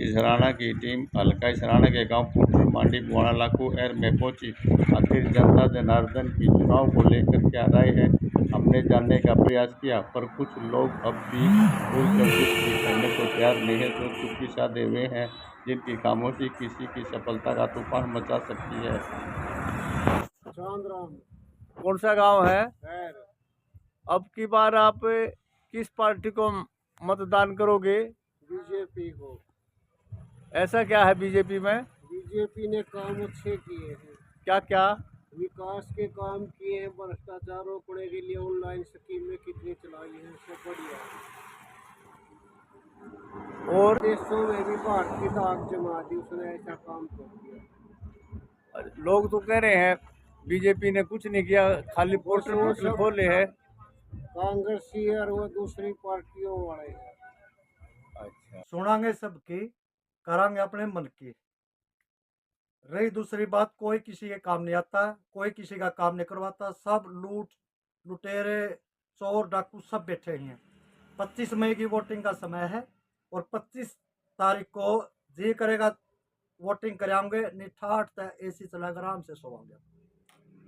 इसराना की टीम हल्का इसराना के गांव पुटरी मांडी बुआना लाखू एर में पहुंची। आखिर जनता जनार्दन की चुनाव को लेकर क्या राय है, हमने जानने का प्रयास किया, पर कुछ लोग अब भी खुलकर कुछ भी कहने को तैयार नहीं है। जो चुप्पी साधे हुए हैं, जिनकी खामोशी किसी की सफलता का तूफान मचा सकती है। कौन सा गांव है? अब की बार आप किस पार्टी को मतदान करोगे? बीजेपी को। ऐसा क्या है बीजेपी में? बीजेपी ने काम अच्छे किए हैं, क्या क्या? विकास के काम किए हैं, भ्रष्टाचार रोकने के लिए ऑनलाइन स्कीमें कितनी चलाई हैं, सब बढ़िया है। और देशों में भी भारत की दाग जमा दी, उसने ऐसा काम कर दिया। लोग तो कह रहे हैं बीजेपी ने कुछ नहीं किया, खाली पोर्टल खोले हैं। कांग्रेसी और वो दूसरी पार्टियों वाले। अच्छा, सुनांगे सबकी, करांगे अपने मन की। रही दूसरी बात, कोई किसी के काम नहीं आता, कोई किसी का काम नहीं करवाता, सब लुटेरे चोर डाकू सब बैठे हैं। 25 मई की वोटिंग का समय है और 25 तारीख को जी करेगा वोटिंग कराएंगे, निठाठ एसी चलाकर आराम से सोवांगे।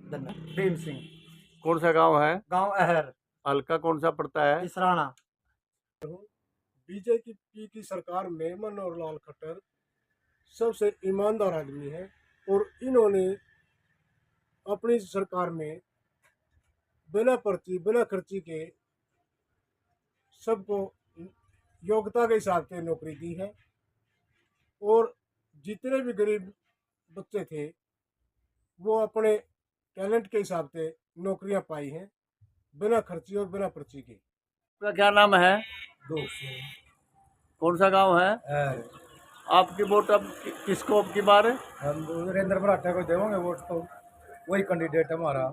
धन्यवाद। भीम सिंह। कौन सा गांव है? गांव अहर। हल्का कौन सा पड़ता है? इसराना। बीजेपी की सरकार में मनोहर लाल खट्टर सबसे ईमानदार आदमी है और इन्होंने अपनी सरकार में बिना पर्ची बिना खर्ची के सबको योग्यता के हिसाब से नौकरी दी है और जितने भी गरीब बच्चे थे वो अपने टैलेंट के हिसाब से नौकरियां पाई हैं, बिना खर्ची और बिना पर्ची के। आपका क्या नाम है? कौन सा गांव है? आपकी वोट अब किसको अब की बार? हम नरेंद्र मराठा को देंगे वोट, तो वही कैंडिडेट हमारा।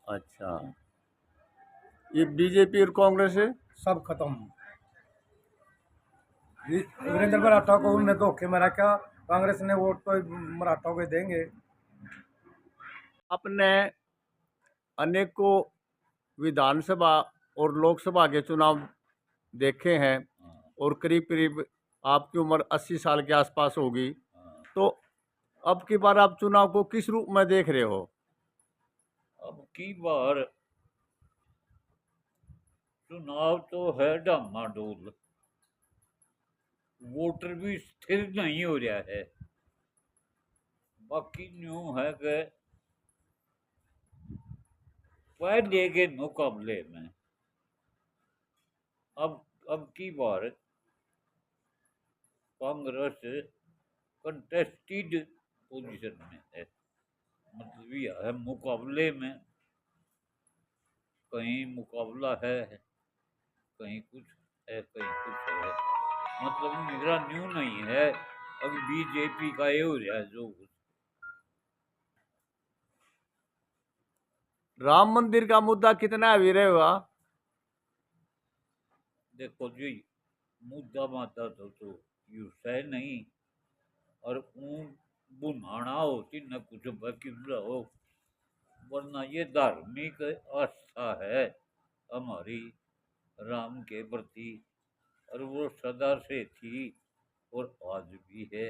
अच्छा, ये बीजेपी और कांग्रेस है सब खत्म। नरेंद्र मराठा को उनने धोखे में रखा, कांग्रेस ने वोट तो मराठा को देंगे। आपने अनेकों विधानसभा और लोकसभा के चुनाव देखे हैं और करीब करीब आपकी उम्र 80 साल के आसपास होगी, तो अब की बार आप चुनाव को किस रूप में देख रहे हो? अब की बार चुनाव तो है डामाडोल, वोटर भी स्थिर नहीं हो रहा है। बाकी न्यू है कि पहले के मुकाबले में अब की बार कांग्रेस कंटेस्टेड पोजीशन में है। मतलब यह है मुकाबले में, कहीं मुकाबला है, कहीं कुछ है, कहीं कुछ है। मतलब मेरा न्यू नहीं है, अभी बीजेपी का ये हो रहा है जो कुछ। राम मंदिर का मुद्दा कितना अभी रहेगा? देखो जी, मुद्दा माता तो यूं है नहीं, और बुनाना होती न कुछ वकील हो, वरना ये धार्मिक आस्था है हमारी राम के प्रति, और वो सदा से थी और आज भी है।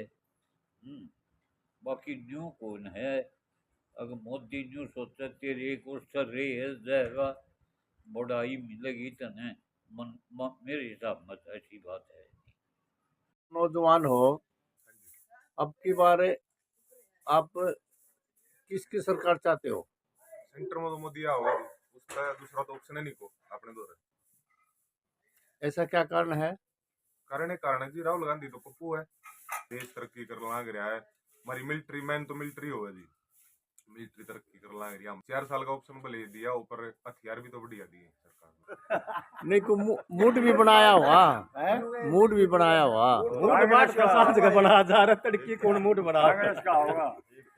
बाकी न्यू कौन है? अगर मोदी न्यू सोचे तेरे को सर जाएगा, बढ़ाई मिलेगी तने, मेरे हिसाब में ऐसी बात है। नौजवान हो, अब की बार आप किसकी सरकार चाहते हो? सेंटर में तो मोदी होगा, उसका दूसरा तो ऑप्शन है नहीं को अपने दौर। ऐसा क्या कारण है? कारण है जी, राहुल गांधी तो पप्पू है, देश तरक्की कर लाग रहा है। हमारी मिलिट्री मैन तो मिलिट्री होगा जी, मिलिट्री तरक्की कर लाग रही है। 4 साल का ऑप्शन भले दिया, ऊपर हथियार भी तो बढ़िया दिए सरकार ने। नहीं को मूड भी बनाया हुआ, मूड भी बनाया हुआ। बना जा रहा तड़की कौन मूड बना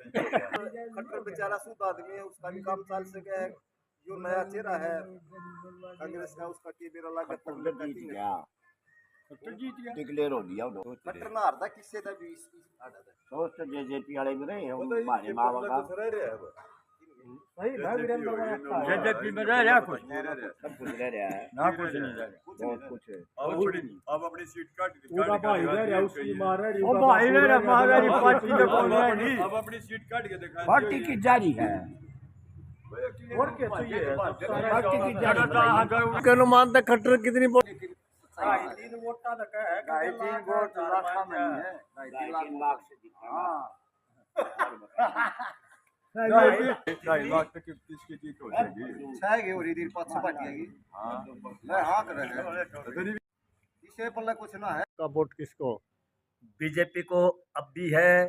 खट्टर बेचारा शुद्ध आदमी है, उसका भी काम चल सके। जो नया चेहरा है कांग्रेस का, उसका की बेरा लगा डिक्लेयर हो लिया खट्टर ना हारता किससे था 20 दोस्त जेजेपी वाले भी रहे हमारे माँ बाप सही ना वीरेंद्र में अच्छा है। बीजेपी में रह रहा कुछ सब कुछ रह रहा है, ना कुछ नहीं रह रहा। बहुत कुछ है। अब अपनी सीट काट पूरा भाई रह रहा उसकी मां रह रही, ओ भाई रह रहा, महारानी पार्टी में कौन है नहीं। अब अपनी सीट काट के दिखा पार्टी की जारी है और क्या चाहिए पार्टी की जारी के अनुमान तक खट्टर कितनी वोट 3 वोट का लगा है, 2.5 वोट लाख में नहीं है 2.5 लाख से ढाई लाख तक किसकी जीत हो जाएगी। छाएगी और इधर पाँच सौ पार्टी मैं हाँ कर रहे इसे पल्ला कुछ ना है। का वोट किसको? बीजेपी को अब भी है,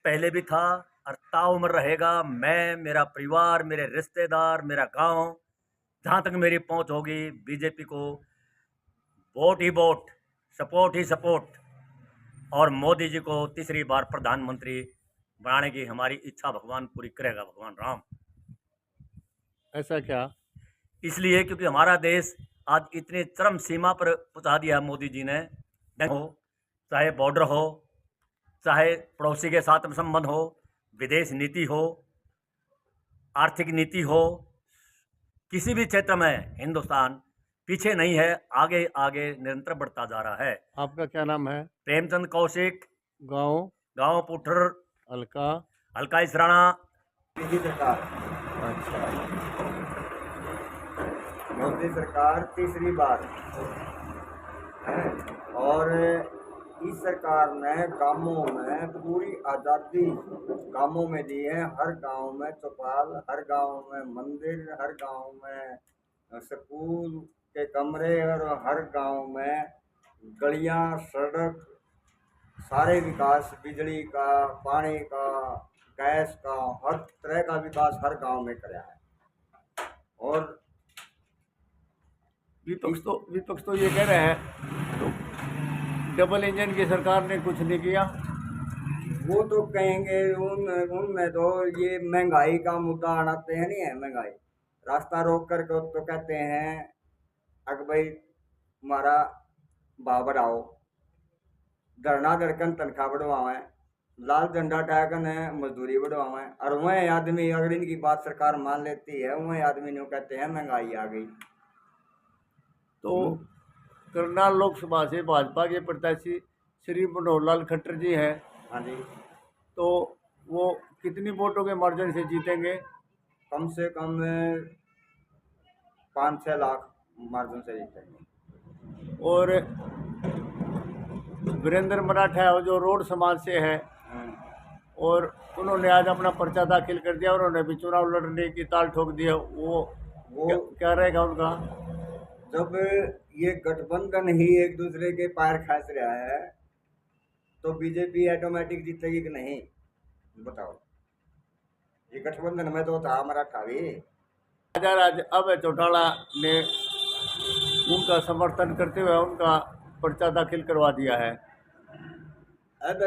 पहले भी था और ताउम्र रहेगा। मैं, मेरा परिवार, मेरे रिश्तेदार, मेरा गांव, जहां तक मेरी पहुंच होगी बीजेपी को वोट ही वोट, सपोर्ट ही सपोर्ट। और मोदी जी को तीसरी बार प्रधानमंत्री बनाने की हमारी इच्छा भगवान पूरी करेगा, भगवान राम। ऐसा क्या? इसलिए क्योंकि हमारा देश आज इतनी चरम सीमा पर पहुंचा दिया मोदी जी ने, हो चाहे बॉर्डर हो, चाहे पड़ोसी के साथ संबंध हो, विदेश नीति हो, आर्थिक नीति हो, किसी भी क्षेत्र में हिंदुस्तान पीछे नहीं है, आगे आगे निरंतर बढ़ता जा रहा है। आपका क्या नाम है? प्रेमचंद कौशिक, गांव गांव पुठर, हल्का हल्का इसराना। मोदी सरकार, मोदी सरकार तीसरी बार है। और इस सरकार ने गांवों में पूरी आज़ादी गांवों में दी है। हर गांव में चौपाल, हर गांव में मंदिर, हर गांव में स्कूल के कमरे और हर गांव में गलियां, सड़क, सारे विकास, बिजली का, पानी का, गैस का, हर तरह का विकास हर गांव में कराया है। और विपक्ष तो ये कह रहे हैं तो डबल इंजन की सरकार ने कुछ नहीं किया। वो तो कहेंगे उनमें तो ये महंगाई का मुद्दा आनाते हैं, नहीं है महंगाई, रास्ता रोक कर तो कहते हैं अगर भाई हमारा भाव बढ़ाओ, धरना धड़कन तनख्वाह बढ़वाएं, लाल झंडा टाकन मजदूरी बढ़वाएं। और वह आदमी अगर इनकी बात सरकार मान लेती है, वह आदमी ने कहते हैं महंगाई आ गई। तो करनाल लोकसभा से भाजपा के प्रत्याशी श्री मनोहर लाल खट्टर जी हैं, हाँ जी, तो वो कितनी वोटों के मार्जिन से जीतेंगे? कम से कम 5-6 लाख मार्जिन से जीतेंगे। और वीरेंद्र मराठा जो रोड समाज से है और उन्होंने आज अपना पर्चा दाखिल कर दिया, उन्होंने भी चुनाव लड़ने की ताल ठोक दी है। वो क्या रहेगा उनका? जब ये गठबंधन ही एक दूसरे के पैर खींच रहा है तो बीजेपी ऑटोमेटिक जीतेगी कि नहीं बताओ? ये गठबंधन में तो था मराठा भी। आज अब चौटाला ने उनका समर्थन करते हुए उनका पर्चा दाखिल करवा दिया है। अब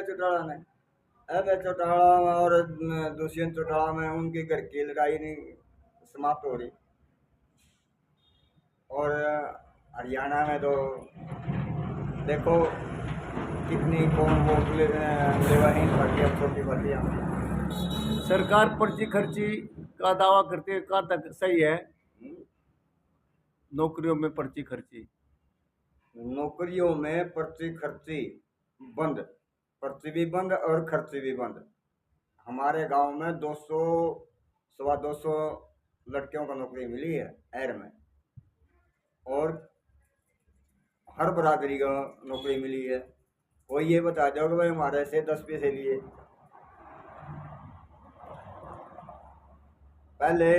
चौटाला और दुष्यंत चौटाला में उनके घर की लड़ाई नहीं समाप्त हो रही। और हरियाणा में तो देखो कितनी कौन वोट लेवाहीन पार्टियाँ, छोटी पार्टियाँ। सरकार पर्ची खर्ची का दावा करती है, कहाँ तक सही है? नौकरियों में पर्ची खर्ची, नौकरियों में पर्ची खर्ची बंद, पर्ची भी बंद और खर्ची भी बंद। हमारे गांव में 200 सवा 200 लड़कियों को नौकरी मिली है एर में, और हर बरादरी को नौकरी मिली है। कोई ये बता दो कि भाई हमारे से 10 पैसे लिए। पहले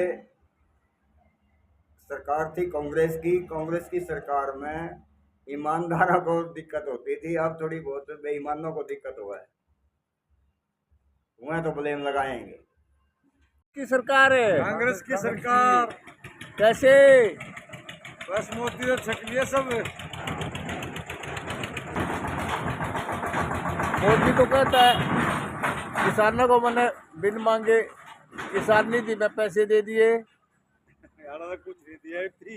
सरकार थी कांग्रेस की सरकार में ईमानदारों को दिक्कत होती थी, अब थोड़ी बहुत बेईमानों को दिक्कत हुआ है, वह तो ब्लेम लगाएंगे। की सरकार है, कांग्रेस की सरकार कैसे? बस मोदी ने छक लिया सब। मोदी तो कहता है किसानों को मैंने बिन मांगे किसान निधि में पैसे दे दिए, कुछ नहीं दिया, फ्री।